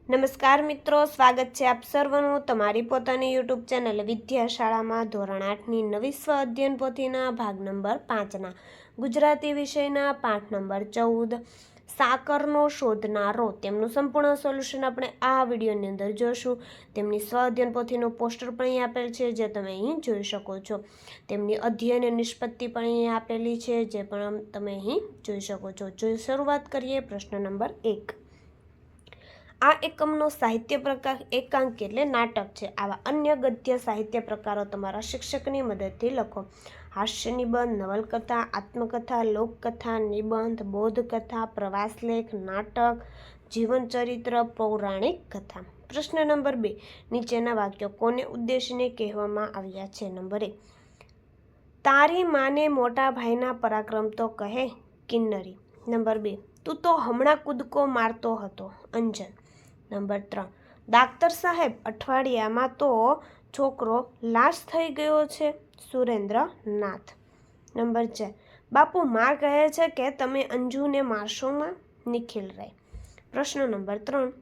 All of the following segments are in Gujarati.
નમસ્કાર મિત્રો, સ્વાગત છે આપ સર્વનું તમારી પોતાની યુટ્યુબ ચેનલ વિદ્યાશાળામાં ધોરણ 8ની નવી સ્વ અધ્યયન પોથીના ભાગ નંબર 5ના ગુજરાતી વિષયના પાઠ નંબર 14 સાકરનો શોધનારો તેમનું સંપૂર્ણ સોલ્યુશન આપણે આ વિડીયોની અંદર જોશું। તેમની સ્વ અધ્યયન પોથીનું પોસ્ટર પણ અહીં આપેલ છે, જે તમે અહીં જોઈ શકો છો। તેમની અધ્યયન નિષ્પત્તિ પણ અહીં આપેલી છે, જે પણ તમે અહીં જોઈ શકો છો। શરૂઆત કરીએ પ્રશ્ન નંબર 1। આ એકમનો સાહિત્ય પ્રકાર એકાંકી એટલે નાટક છે। આવા અન્ય ગદ્ય સાહિત્ય પ્રકારો તમારા શિક્ષકની મદદથી લખો। હાસ્ય નિબંધ, નવલકથા, આત્મકથા, લોકકથા, નિબંધ, બોધકથા, પ્રવાસલેખ, નાટક, જીવનચરિત્ર, પૌરાણિક કથા। પ્રશ્ન નંબર 2। નીચેના વાક્યો કોને ઉદ્દેશીને કહેવામાં આવ્યા છે? નંબર 1, તારી માને મોટા ભાઈના પરાક્રમ તો કહે, કિન્નરી। નંબર 2, તું તો હમણાં કૂદકો મારતો હતો, અંજન। નંબર 3, ડાક્ટર સાહેબ, અઠવાડિયામાં તો છોકરો લાશ થઈ ગયો છે, સુરેન્દ્રનાથ। નંબર 4, બાપુ માં કહે છે કે તમે અંજુને મારશો માં, નિખિલ રાય। પ્રશ્ન નંબર 3,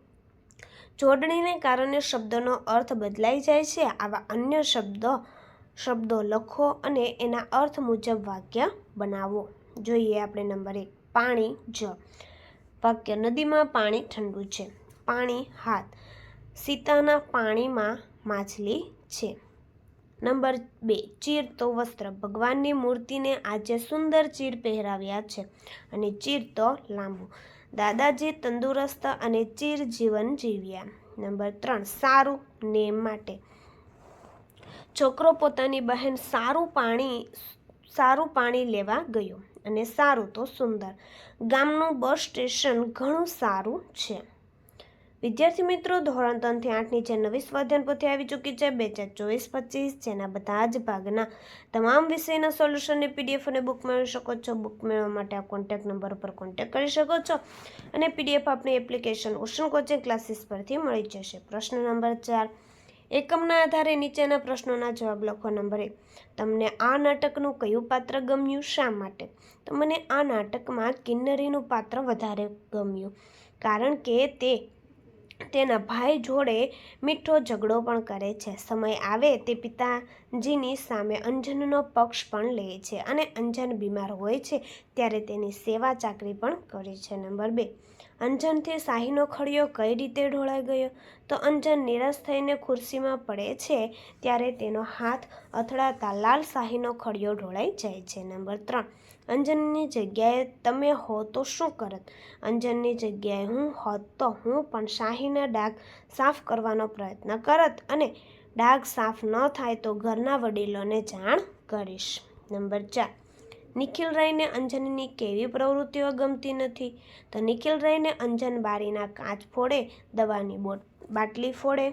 જોડણીને કારણે શબ્દનો અર્થ બદલાઈ જાય છે। આવા અન્ય શબ્દો લખો અને એના અર્થ મુજબ વાક્ય બનાવો। જોઈએ આપણે નંબર 1, પાણી જ। વાક્ય, નદીમાં પાણી ઠંડુ છે, પાણી હાથ, સીતાના પાણીમાં માછલી છે। નંબર 2, ચીર તો વસ્ત્ર, ભગવાનની મૂર્તિને આજે સુંદર ચીર પહેરાવ્યા છે અને ચીર તો લાંબુ, દાદાજી તંદુરસ્ત અને ચીર જીવન જીવ્યા। નંબર 3, સારું ને માટે, છોકરો પોતાની બહેન સારું પાણી લેવા ગયો અને સારું તો સુંદર, ગામનું બસ સ્ટેશન ઘણું સારું છે। વિદ્યાર્થી મિત્રો, ધોરણ 3 થી 8ની જે નવી સ્વાધ્યાયન પોથી આવી ચૂકી છે 2024-25, જેના બધા જ ભાગના તમામ વિષયના સોલ્યુશનની પીડીએફ અને બુક મેળવી શકો છો। બુક મેળવવા માટે આ કોન્ટેક્ટ નંબર પર કોન્ટેક્ટ કરી શકો છો અને પીડીએફ આપણી એપ્લિકેશન ઓશન કોચિંગ ક્લાસીસ પરથી મળી જશે। પ્રશ્ન નંબર 4, એકમના આધારે નીચેના પ્રશ્નોના જવાબ લખો। નંબર 1, તમને આ નાટકનું કયું પાત્ર ગમ્યું, શા માટે? તો મને આ નાટકમાં કિન્નરીનું પાત્ર વધારે ગમ્યું, કારણ કે તે તેના ભાઈ જોડે મીઠો ઝઘડો પણ કરે છે, સમય આવે તે પિતાજીની સામે અંજનનો પક્ષ પણ લે છે અને અંજન બીમાર હોય છે ત્યારે તેની સેવા ચાકરી પણ કરે છે। નંબર 2, અંજનથી શાહીનો ખડિયો કઈ રીતે ઢોળાઈ ગયો? તો અંજન નિરાશ થઈને ખુરશીમાં પડે છે ત્યારે તેનો હાથ અથડાતા લાલ શાહીનો ખડિયો ઢોળાઈ જાય છે। નંબર 3, અંજનની જગ્યાએ તમે હો તો શું કરત? અંજનની જગ્યાએ હું હોત તો હું પણ શાહીના ડાઘ સાફ કરવાનો પ્રયત્ન કરત અને ડાઘ સાફ ન થાય તો ઘરના વડીલોને જાણ કરીશ। નંબર 4, નિખિલ રાયને અંજનની કેવી પ્રવૃત્તિઓ ગમતી નથી? તો નિખિલ રાયને અંજન બારીના કાચ ફોડે, દવાની બાટલી ફોડે,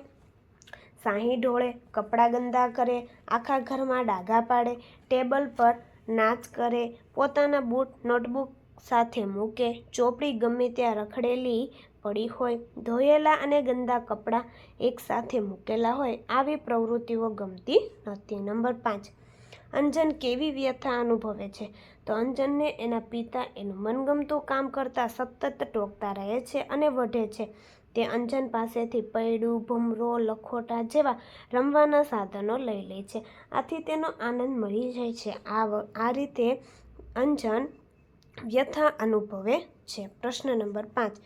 શાહી ઢોળે, કપડાં ગંદા કરે, આખા ઘરમાં ડાઘા પાડે, ટેબલ પર નાચ કરે, પોતાના બૂટ નોટબુક સાથે મૂકે, ચોપડી ગમે ત્યાં રખડેલી પડી હોય, ધોયેલા અને ગંદા કપડાં એકસાથે મૂકેલા હોય, આવી પ્રવૃત્તિઓ ગમતી નથી। નંબર 5, અંજન કેવી વ્યથા અનુભવે છે? તો અંજનને એના પિતા એનું મનગમતું કામ કરતા સતત ટોકતા રહે છે અને વઢે છે। તે અંજન પાસેથી પૈડું, ભમરો, લખોટા જેવા રમવાના સાધનો લઈ લે છે, આથી તેનો આનંદ મળી જાય છે। આ રીતે અંજન વ્યથા અનુભવે છે। પ્રશ્ન નંબર 5,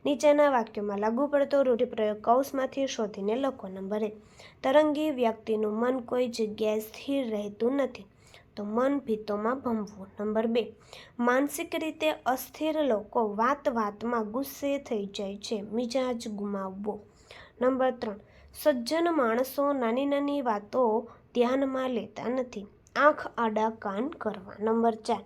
નીચેના વાક્યોમાં લાગુ પડતો રૂઢિપ્રયોગ કૌંસમાંથી શોધીને લખો। નંબર 1, તરંગી વ્યક્તિનું મન કોઈ જગ્યાએ સ્થિર રહેતું નથી, તો મન ભીતોમાં ભમવું। નંબર 2, માનસિક રીતે અસ્થિર લોકો વાતમાં ગુસ્સે થઈ જાય છે, મિજાજ ગુમાવવો। નંબર 3, સજ્જન માણસો નાની વાતો ધ્યાનમાં લેતા નથી, આંખ આડા કાન કરવા। નંબર 4,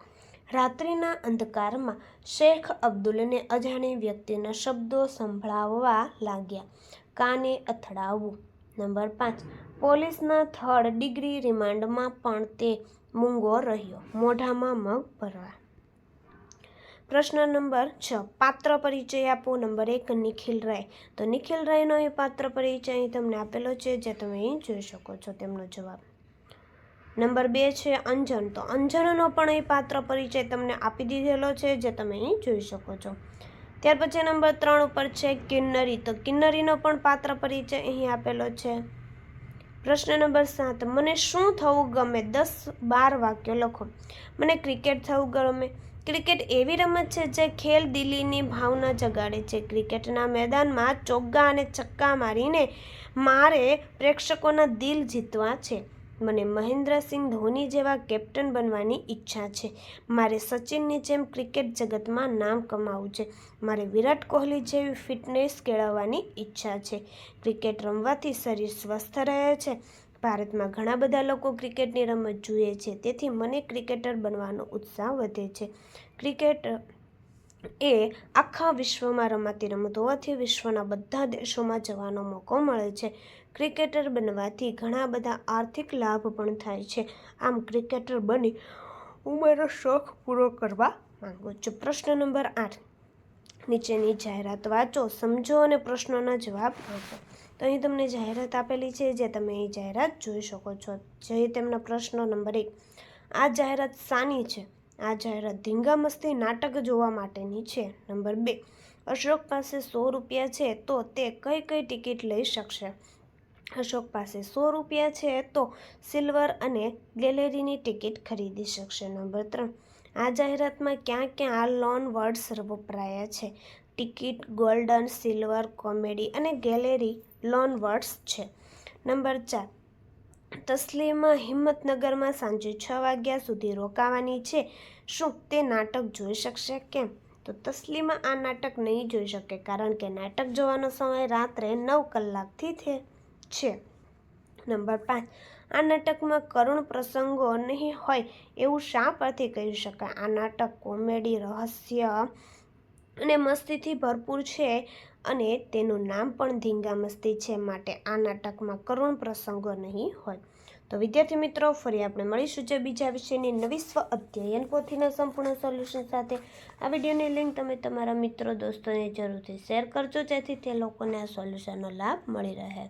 રાત્રિના અંધકારમાં શેખ અબ્દુલને અજાણી વ્યક્તિના શબ્દો સંભળાવવા લાગ્યા, કાને અથડાવવું। નંબર 5, પોલીસના થર્ડ ડિગ્રી રિમાન્ડમાં પણ તે મૂંગો રહ્યો, મોઢામાં મગ ભરવા। પ્રશ્ન નંબર 6, પાત્ર પરિચય આપો। નંબર 1, નિખિલ રાય। તો નિખિલ રાયનો એ પાત્ર પરિચય અહીં તમને આપેલો છે, જે તમે અહીં જોઈ શકો છો તેમનો જવાબ। નંબર 2 છે અંજન, તો અંજનનો પણ અહીં પાત્ર પરિચય તમને આપી દીધેલો છે, જે તમે અહીં જોઈ શકો છો। ત્યાર પછી નંબર 3 ઉપર છે કિન્નરી. તો કિન્નરીનો પણ પાત્ર પરિચય અહીં આપેલો છે. પ્રશ્ન નંબર 7, મને શું થવું ગમે? 10-12 વાક્યો લખો. મને ક્રિકેટ થવું ગમે. ક્રિકેટ એવી રમત છે જે ખેલદિલીની ભાવના જગાડે છે. ક્રિકેટના મેદાનમાં ચોગ્ગા અને છક્કા મારીને મારે પ્રેક્ષકોના દિલ જીતવા છે. મને મહેન્દ્રસિંહ ધોની જેવા કેપ્ટન બનવાની ઈચ્છા છે. મારે સચિનની જેમ ક્રિકેટ જગતમાં નામ કમાવવું છે. મારે વિરાટ કોહલી જેવી ફિટનેસ કેળવવાની ઈચ્છા છે. ક્રિકેટ રમવાથી શરીર સ્વસ્થ રહે છે. ભારતમાં ઘણા બધા લોકો ક્રિકેટની રમત જુએ છે, તેથી મને ક્રિકેટર બનવાનો ઉત્સાહ વધે છે. ક્રિકેટ એ આખા વિશ્વમાં રમાતી રમત હોવાથી વિશ્વના બધા દેશોમાં જવાનો મોકો મળે છે. ક્રિકેટર બનવાથી ઘણા બધા આર્થિક લાભ પણ થાય છે. આમ ક્રિકેટર બની હું મારો શોખ પૂરો કરવા માંગુ છું. પ્રશ્ન નંબર 8, નીચેની જાહેરાત વાંચો, સમજો અને પ્રશ્નોના જવાબ આપો. તો અહીં તમને જાહેરાત આપેલી છે, જે તમે અહીં જાહેરાત જોઈ શકો છો. જે તેમના પ્રશ્ન નંબર 1, આ જાહેરાત શાની છે? આ જાહેરાત ધીંગામસ્તી નાટક જોવા માટેની છે. નંબર 2, અશોક પાસે 100 રૂપિયા છે તો તે કઈ કઈ ટિકિટ લઈ શકશે? અશોક પાસે 100 રૂપિયા છે તો સિલ્વર અને ગેલેરીની ટિકિટ ખરીદી શકશે. નંબર 3, આ જાહેરાતમાં ક્યાં ક્યાં લોન વર્ડ્સ વપરાયા છે? ટિકિટ, ગોલ્ડન, સિલ્વર, કોમેડી અને ગેલેરી લોન વર્ડ્સ છે. નંબર 4, તસ્લીમા હિંમતનગરમાં સાંજે 6 વાગ્યા સુધી રોકાવાની છે. શું તે નાટક જોઈ શકશે? કેમ? તો તસ્લીમા આ નાટક નહીં જોઈ શકે, કારણ કે નાટક જોવાનો સમય રાત્રે 9 કલાકથી છે. નંબર 5, આ નાટકમાં કરુણ પ્રસંગો નહીં હોય એવું શા પરથી કહી શકાય? આ નાટક કોમેડી, રહસ્ય અને મસ્તીથી ભરપૂર છે અને તેનું નામ પણ ધીંગામસ્તી છે, માટે આ નાટકમાં કરુણ પ્રસંગો નહીં હોય. તો વિદ્યાર્થી મિત્રો, ફરી આપણે મળીશું જે બીજા વિષયની નવી સ્વ અધ્યયન પોથીના સંપૂર્ણ સોલ્યુશન સાથે. આ વિડીયોની લિંક તમે તમારા મિત્રો દોસ્તોને જરૂરથી શેર કરજો, જેથી તે લોકોને આ સોલ્યુશનનો લાભ મળી રહે.